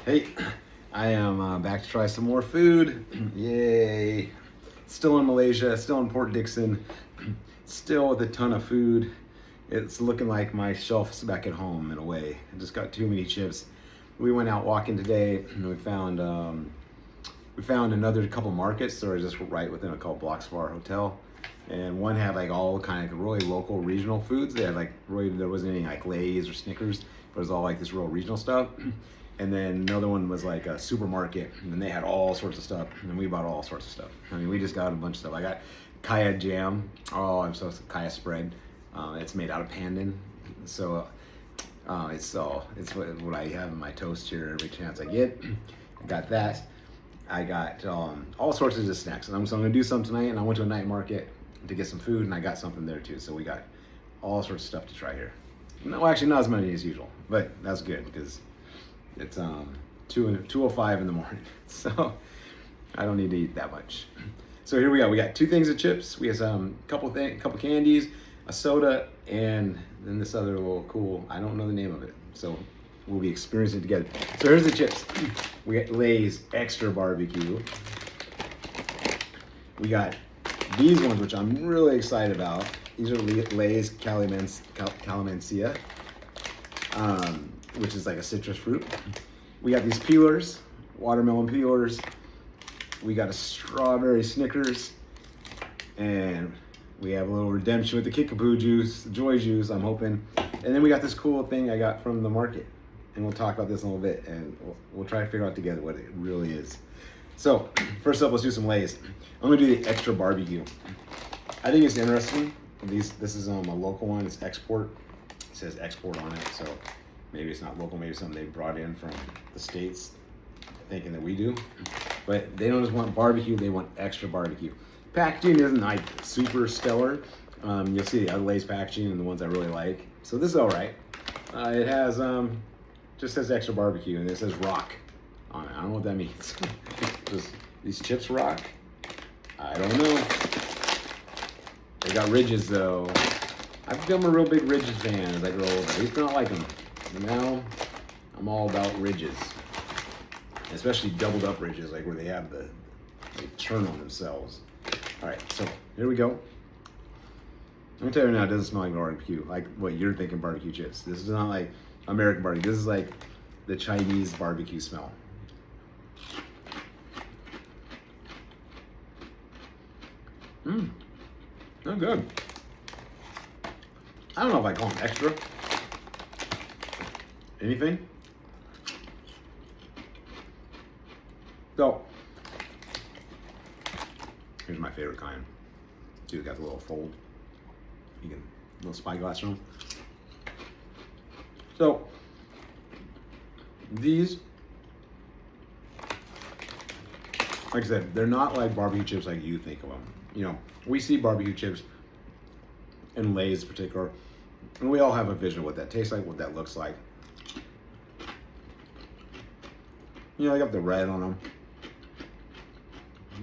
Hey, I am back to try some more food. Yay. Still in Malaysia, still in Port Dickson, still with a ton of food. It's looking like my shelf's back at home in a way. I just got too many chips. We went out walking today and we found another couple markets that are just right within a couple blocks of our hotel. And one had like all kind of really local regional foods. They had like really, there wasn't any like Lay's or Snickers, but it was all like this real regional stuff. And then another one was like a supermarket, and they had all sorts of stuff, and we bought all sorts of stuff. I mean, we just got a bunch of stuff. I got kaya jam. Oh, I'm so kaya spread. It's made out of pandan, so it's what I have in my toast here every chance I get. I got that. I got all sorts of just snacks, and so I'm gonna do some tonight. And I went to a night market to get some food, and I got something there too. So we got all sorts of stuff to try here. No, actually, not as many as usual, but that's good because it's 2:05 in the morning, so I don't need to eat that much. So here we go. We got two things of chips. We have some couple candies, a soda, and then this other little cool. I don't know the name of it, so we'll be experiencing it together. So here's the chips. We got Lay's extra barbecue. We got these ones, which I'm really excited about. These are Lay's calamansia. Which is like a citrus fruit. We got these peelers, watermelon peelers. We got a strawberry Snickers, and we have a little redemption with the kickapoo juice, the joy juice, I'm hoping. And then we got this cool thing I got from the market, and we'll talk about this in a little bit, and we'll try to figure out together what it really is. So first up, let's do some Lay's. I'm gonna do the extra barbecue. I think it's interesting. This is a local one. It's export. It says export on it, so maybe it's not local, maybe something they brought in from the States thinking that we do. But they don't just want barbecue, they want extra barbecue. Packaging isn't like super stellar. You'll see the other Lay's packaging and the ones I really like. So this is all right. It has, just says extra barbecue and it says rock on it. I don't know what that means. Does these chips rock? I don't know. They got ridges though. I've become a real big ridges fan as I grow older. I used to not like them. Now, I'm all about ridges, especially doubled up ridges, like where they have they turn on themselves. All right, so here we go. I'm gonna tell you now, it doesn't smell like barbecue, like what you're thinking barbecue chips. This is not like American barbecue. This is like the Chinese barbecue smell. They're good. I don't know if I call them extra. Anything? So, here's my favorite kind. See, it's got the little fold. You can, little spyglass on. So, these, like I said, they're not like barbecue chips like you think of them. You know, we see barbecue chips and Lay's in particular, and we all have a vision of what that tastes like, what that looks like. You know, they got the red on them.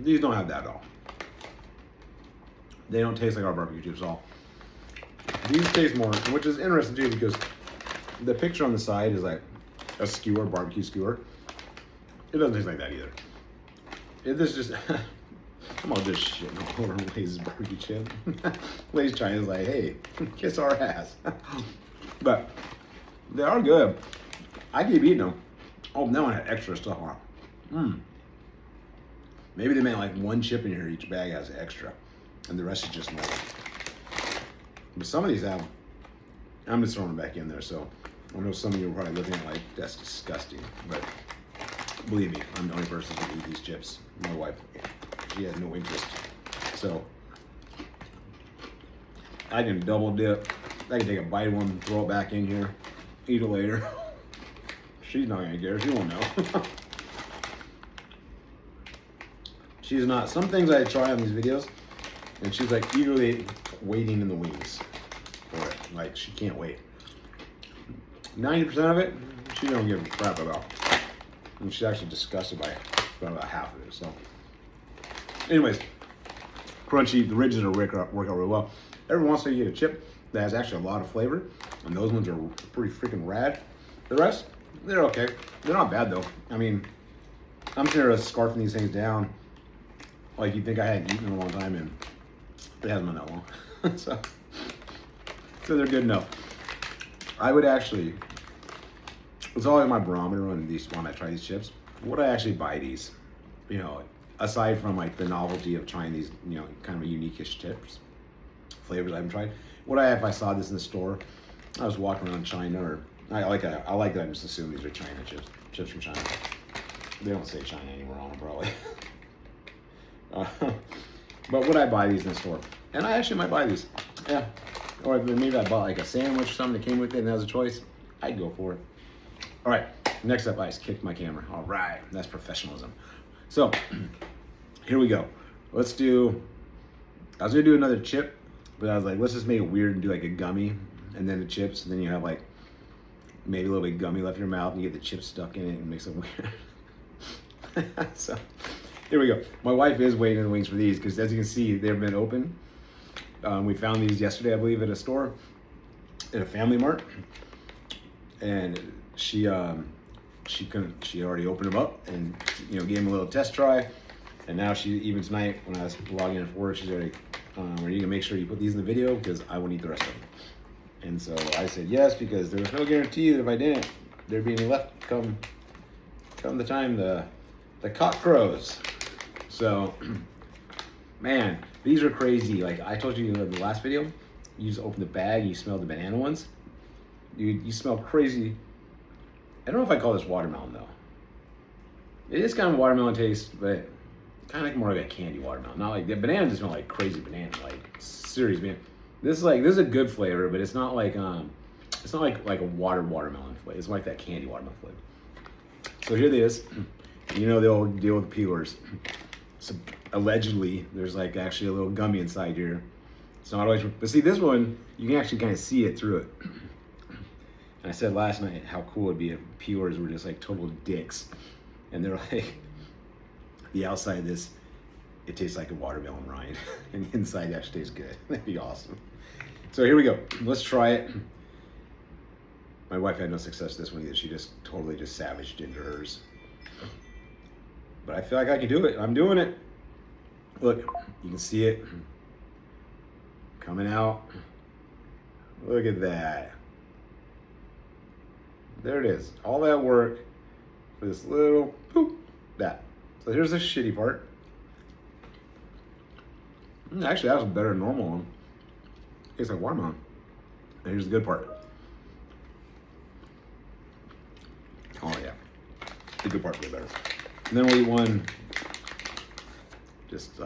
These don't have that at all. They don't taste like our barbecue chips at all. These taste more, which is interesting too, because the picture on the side is like a skewer, barbecue skewer. It doesn't taste like that either. This just, I'm all just shitting all over Lay's barbecue chip. Lay's China's like, hey, kiss our ass. But they are good. I keep eating them. Oh, that one had extra stuff on it. Maybe they meant like one chip in here, each bag has extra, and the rest is just normal. But some of these have, I'm just throwing them back in there, so I know some of you are probably looking at like, that's disgusting, but believe me, I'm the only person who can eat these chips. My wife, she has no interest. So, I can double dip. I can take a bite of one, throw it back in here, eat it later. She's not gonna care, she won't know. She's not. Some things I try on these videos, and she's like eagerly waiting in the wings for it. Like she can't wait. 90% of it, she don't give a crap about. And she's actually disgusted by about half of it. So, anyways, crunchy. The ridges are work out really well. Every once in a while you get a chip that has actually a lot of flavor, and those ones are pretty freaking rad. The rest, They're okay. They're not bad though. I mean, I'm sure scarfing these things down, like you'd think I hadn't eaten in a long time, and it hasn't been that long. So they're good enough. I would actually, it's always my barometer when I try these chips. Would I actually buy these? You know, aside from like the novelty of trying these, you know, kind of unique-ish chips, flavors I haven't tried. Would I, if I saw this in the store, I was walking around China, or I like that I just assume these are China chips from China. They don't say China anymore on them probably. But would I buy these in the store? And I actually might buy these. Yeah. Or maybe I bought like a sandwich or something that came with it and that was a choice. I'd go for it. All right. Next up, I just kicked my camera. All right. That's professionalism. So here we go. I was going to do another chip, but I was like, let's just make it weird and do like a gummy and then the chips. And then you have like maybe a little bit of gummy left in your mouth and you get the chips stuck in it and makes it weird. So here we go. My wife is waiting in the wings for these because as you can see, they've been open. We found these yesterday, I believe, at a store, at a Family Mart, and she already opened them up and gave them a little test try, and now even tonight when I was logging in for work, she's already, are you gonna make sure you put these in the video because I won't eat the rest of them? And so I said yes because there was no guarantee that if I didn't, there'd be any left come the time the cock crows. So. Man, these are crazy. Like I told you in the last video, you just open the bag and you smell the banana ones. You smell crazy. I don't know if I call this watermelon though. It is kind of watermelon taste, but kind of like more like a candy watermelon. Not like the banana just smell like crazy banana, like serious banana. This is a good flavor, but it's not like a watermelon flavor. It's like that candy watermelon flavor. So here it is. You know the old deal with peelers. So allegedly, there's like actually a little gummy inside here. It's not always, but see this one, you can actually kind of see it through it. And I said last night how cool it'd be if peelers were just like total dicks. And they're like, the outside of this, it tastes like a watermelon rind. And the inside actually tastes good. That'd be awesome. So here we go. Let's try it. My wife had no success with this one either. She just totally savaged into hers. But I feel like I can do it. I'm doing it. Look, you can see it coming out. Look at that. There it is. All that work for this little poop. That. So here's the shitty part. Actually, that was better than normal one. Tastes like watermelon. And here's the good part. Oh yeah. The good part's way better. And then we'll eat one just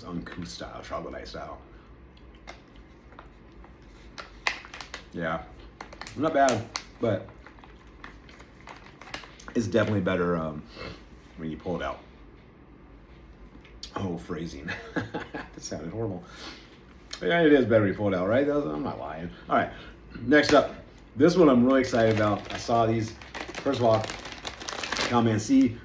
uncouth style, troglodyte style. Yeah, not bad, but it's definitely better when you pull it out. Oh, phrasing. That sounded horrible. But yeah, it is better when you pull it out, right? I'm not lying. All right, next up. This one I'm really excited about. I saw these. First of all, come and see.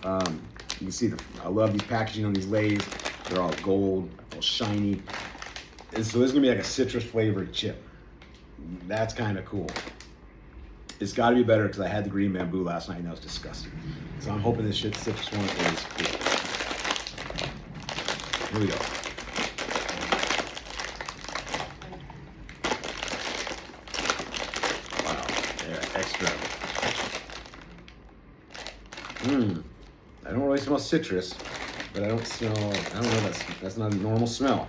You can see I love these packaging on these Lays. They're all gold, all shiny. And so this is gonna be like a citrus flavored chip. That's kind of cool. It's got to be better because I had the green bamboo last night and that was disgusting. So I'm hoping this citrus one is cool. Here we go. Wow, yeah, extra. I don't really smell citrus, but I don't know, that's not a normal smell.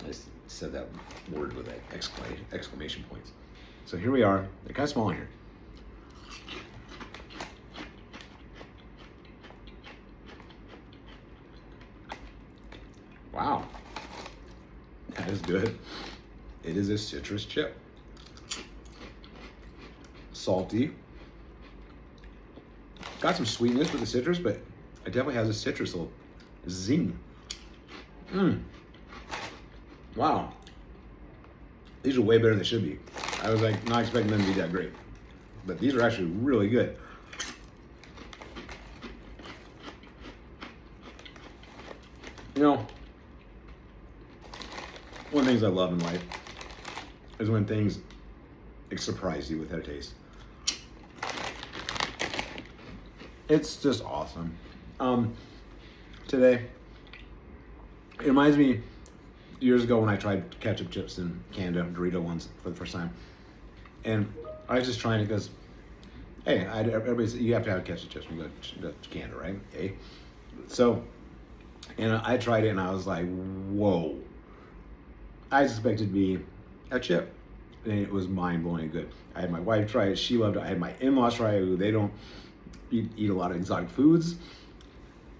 I just said that word with like exclamation points. So here we are. They're kind of small here. Wow, that is good. It is a citrus chip. Salty. Got some sweetness with the citrus, but it definitely has a citrus little zing. Wow. These are way better than they should be. I was like not expecting them to be that great. But these are actually really good. You know, one of the things I love in life is when things surprise you with their taste. It's just awesome. Today, it reminds me years ago when I tried ketchup chips in Canada, Dorito ones for the first time. And I was just trying it because, hey, you have to have ketchup chips when you go to Canada, right? Hey. So, and I tried it and I was like, whoa. I expected to be a chip. And it was mind-blowing good. I had my wife try it. She loved it. I had my in-laws try it. They don't eat a lot of exotic foods.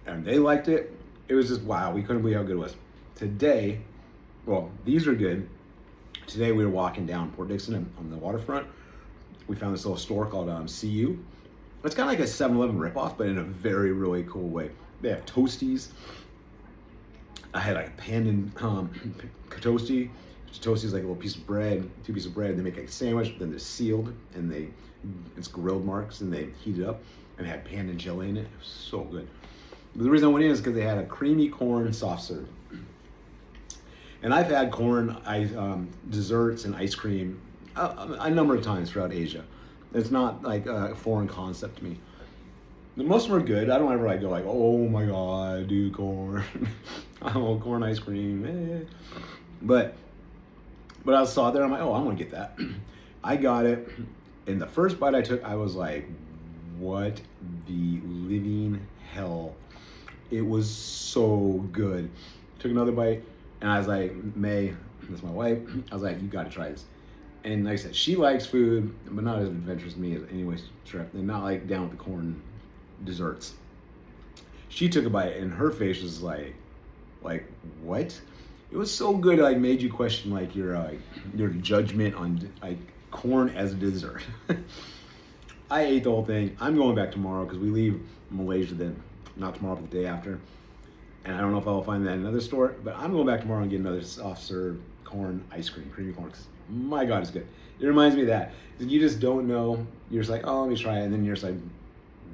And they liked it. It was just, wow. We couldn't believe how good it was. Today, well, these are good. Today we were walking down Port Dixon on the waterfront. We found this little store called CU. It's kind of like a 7-Eleven ripoff, but in a very, really cool way. They have Toasties. I had like a Pandan Toasty. Toasty is like a little piece of bread, 2 pieces of bread. They make like a sandwich, then they're sealed, and it's grilled marks, and they heat it up, and it had Pandan jelly in it. It was so good. But the reason I went in is because they had a creamy corn soft serve. And I've had corn desserts and ice cream a number of times throughout Asia. It's not like a foreign concept to me. Most of them are good. I don't ever like go like, oh my god, dude, corn. Oh, corn ice cream. But I saw it there. I'm like, oh, I want to get that. I got it. And the first bite I took, I was like, what the living hell? It was so good. Took another bite. And I was like, May, that's my wife, I was like, you gotta try this. And like I said, she likes food, but not as adventurous as me as anyways, trip. And not like down with the corn desserts. She took a bite and her face was like what? It was so good, like made you question like your judgment on like corn as a dessert. I ate the whole thing. I'm going back tomorrow because we leave Malaysia then, not tomorrow, but the day after. And I don't know if I'll find that in another store, but I'm going back tomorrow and get another soft serve corn ice cream, creamy corn. Cause my God, it's good. It reminds me of that. You just don't know. You're just like, oh, let me try it. And then you're just like,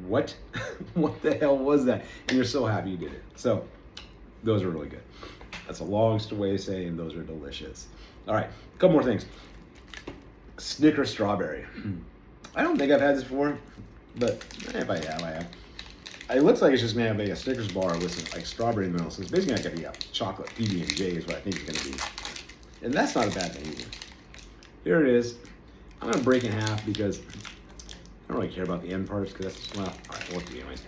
what? What the hell was that? And you're so happy you did it. So those are really good. That's a long way of saying those are delicious. All right, a couple more things. Snickers strawberry. I don't think I've had this before, but if I have, I have. It looks like it's just made of like a Snickers bar with some like strawberry milk. So it's basically like a chocolate PB&J is what I think it's gonna be. And that's not a bad thing either. Here it is. I'm gonna break it in half because I don't really care about the end parts because that's, well, all right, we'll do it anyways.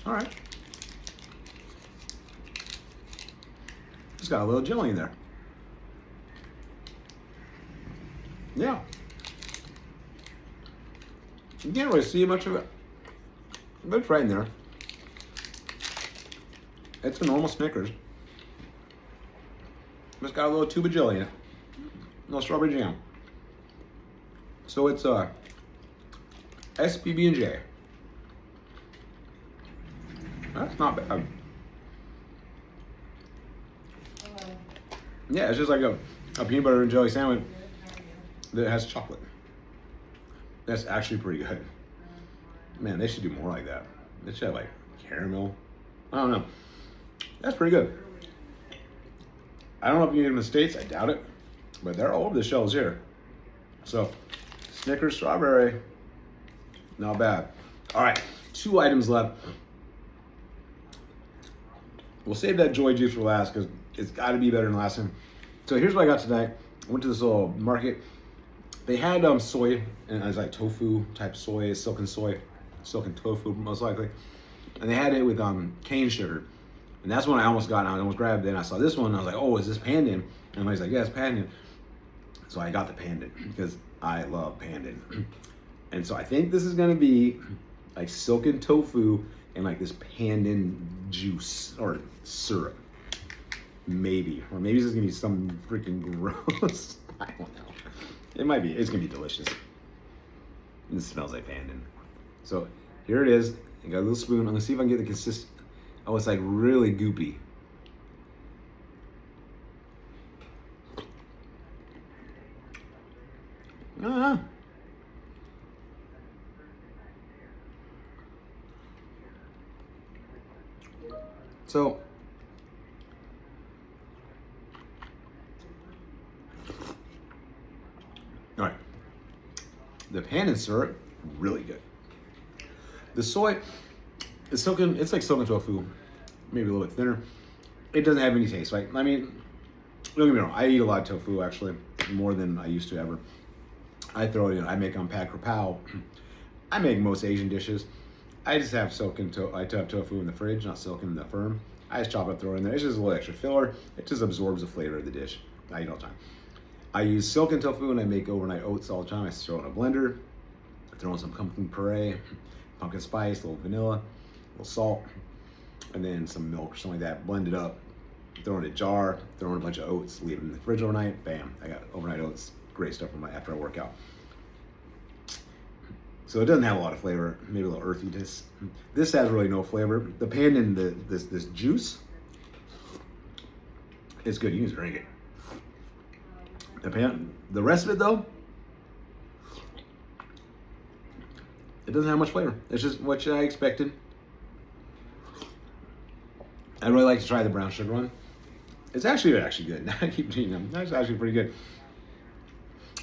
All right. It's got a little jelly in there. Yeah. You can't really see much of it, but it's right in there. It's a normal Snickers. It's got a little tube of jelly in it. No strawberry jam. So it's SPB&J. That's not bad. Yeah, it's just like a peanut butter and jelly sandwich that has chocolate. That's actually pretty good. Man, they should do more like that. They should have like caramel. I don't know. That's pretty good. I don't know if you get them in the States. I doubt it. But they're all over the shelves here. So, Snickers strawberry. Not bad. All right, 2 items left. We'll save that Joy Juice for last because it's got to be better than last time. So here's what I got today. I went to this little market. They had soy, and it was like tofu type soy, silken tofu most likely. And they had it with cane sugar. And that's when I almost got it. I almost grabbed it. And I saw this one. And I was like, oh, is this pandan? And he's like, yeah, it's pandan. So I got the pandan because I love pandan. And so I think this is going to be like silken tofu and like this pandan juice or syrup. Maybe. Or maybe this is going to be some freaking gross. I don't know. It might be. It's going to be delicious. It smells like pandan. So here it is. I got a little spoon. I'm going to see if I can get the consistent. Oh, it's like really goopy. So, all right, the pandan syrup, really good. The soy, it's like silken tofu, maybe a little bit thinner. It doesn't have any taste, right? I mean, don't get me wrong, I eat a lot of tofu actually, more than I used to ever. I throw it in, I make on pad krapao. I make most Asian dishes. I just have I have tofu in the fridge, not silken, the firm. I just chop it up, throw it in there. It's just a little extra filler. It just absorbs the flavor of the dish. I eat all the time. I use silken tofu and I make overnight oats all the time. I throw it in a blender, throw in some pumpkin puree, pumpkin spice, a little vanilla, a little salt, and then some milk or something like that. Blend it up, throw it in a jar, throw in a bunch of oats, leave it in the fridge overnight. Bam, I got overnight oats. Great stuff after I work out. So it doesn't have a lot of flavor, maybe a little earthiness. This has really no flavor. The pandan, this juice, it's good. You can just drink it. The rest of it though, it doesn't have much flavor. It's just what I expected. I really like to try the brown sugar one. It's actually good. I keep eating them. That's actually pretty good.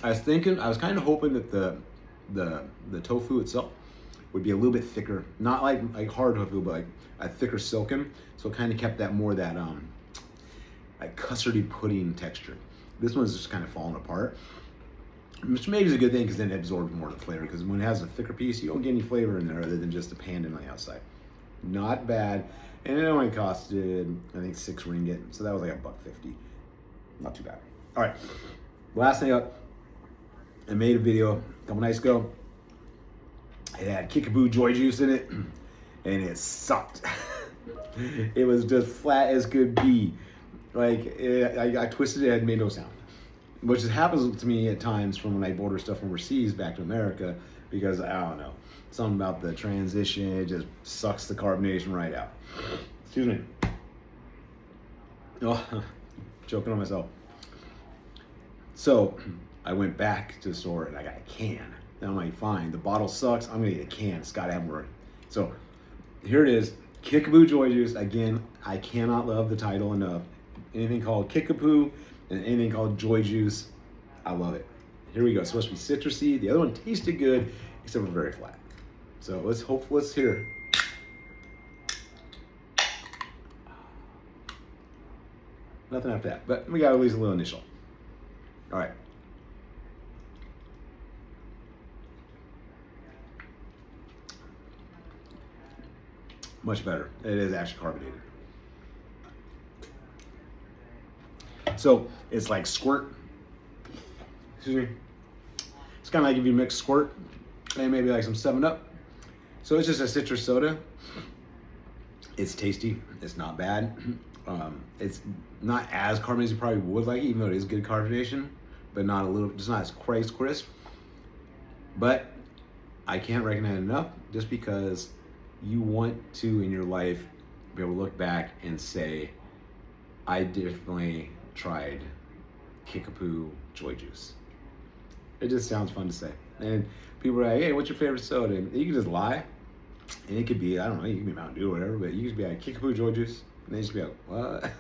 I was kind of hoping that the tofu itself would be a little bit thicker, not like hard tofu, but like a thicker silken. So it kind of kept that more that like custardy pudding texture. This one's just kind of falling apart, which maybe is a good thing because then it absorbs more of the flavor. Because when it has a thicker piece, you don't get any flavor in there other than just the pandan on the outside. Not bad, and it only costed I think 6 ringgit, so that was like $1.50. Not too bad. All right, last thing up. I made a video a couple nights ago. It had kickapoo joy juice in it, and it sucked. It was just flat as could be. Like, I twisted it, it made no sound. Which happens to me at times from when I order stuff from overseas back to America, because, I don't know, something about the transition, it just sucks the carbonation right out. Excuse me. Oh, choking on myself. So, I went back to the store and I got a can. And I'm like, fine, the bottle sucks. I'm gonna get a can. It's gotta have more. So here it is, Kickapoo Joy Juice. Again, I cannot love the title enough. Anything called Kickapoo and anything called Joy Juice, I love it. Here we go. It's supposed to be citrusy. The other one tasted good, except for very flat. So let's hear. Nothing after that, but we got at least a little initial. All right. Much better. It is actually carbonated. So it's like squirt. Excuse me. It's kind of like if you mix squirt and maybe like some 7-Up. So it's just a citrus soda. It's tasty. It's not bad. It's not as carbonated as you probably would like, even though it is good carbonation, but just not as crisp. But I can't recommend it enough, just because you want to in your life be able to look back and say, I definitely tried Kickapoo Joy Juice. It just sounds fun to say. And people are like, hey, what's your favorite soda? And you can just lie. And it could be, I don't know, you can be Mountain Dew or whatever, but you can just be like, Kickapoo Joy Juice. And they just be like, what?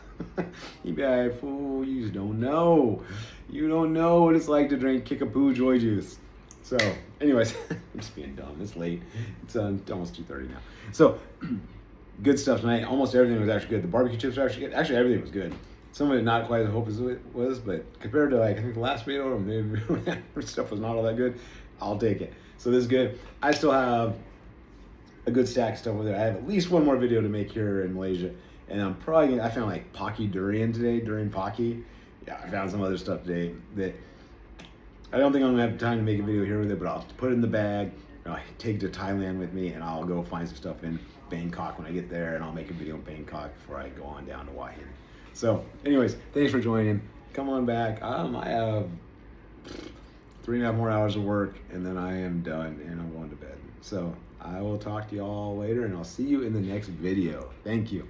You'd be like, fool, you just don't know. You don't know what it's like to drink Kickapoo Joy Juice. So, anyways, I'm just being dumb. It's late. It's almost 2:30 now. So, good stuff tonight. Almost everything was actually good. The barbecue chips were actually good. Actually, everything was good. Some of it not quite as hope as it was, but compared to like I think the last video or maybe stuff was not all that good, I'll take it. So this is good. I still have a good stack of stuff over there. I have at least one more video to make here in Malaysia, and I'm probably I found like Pocky durian today, durian Pocky. Yeah, I found some other stuff today that I don't think I'm gonna have time to make a video here with it, but I'll put it in the bag. I'll take it to Thailand with me, and I'll go find some stuff in Bangkok when I get there, and I'll make a video in Bangkok before I go on down to Hua Hin. So, anyways, thanks for joining. Come on back. I have 3.5 more hours of work, and then I am done, and I'm going to bed. So, I will talk to you all later, and I'll see you in the next video. Thank you.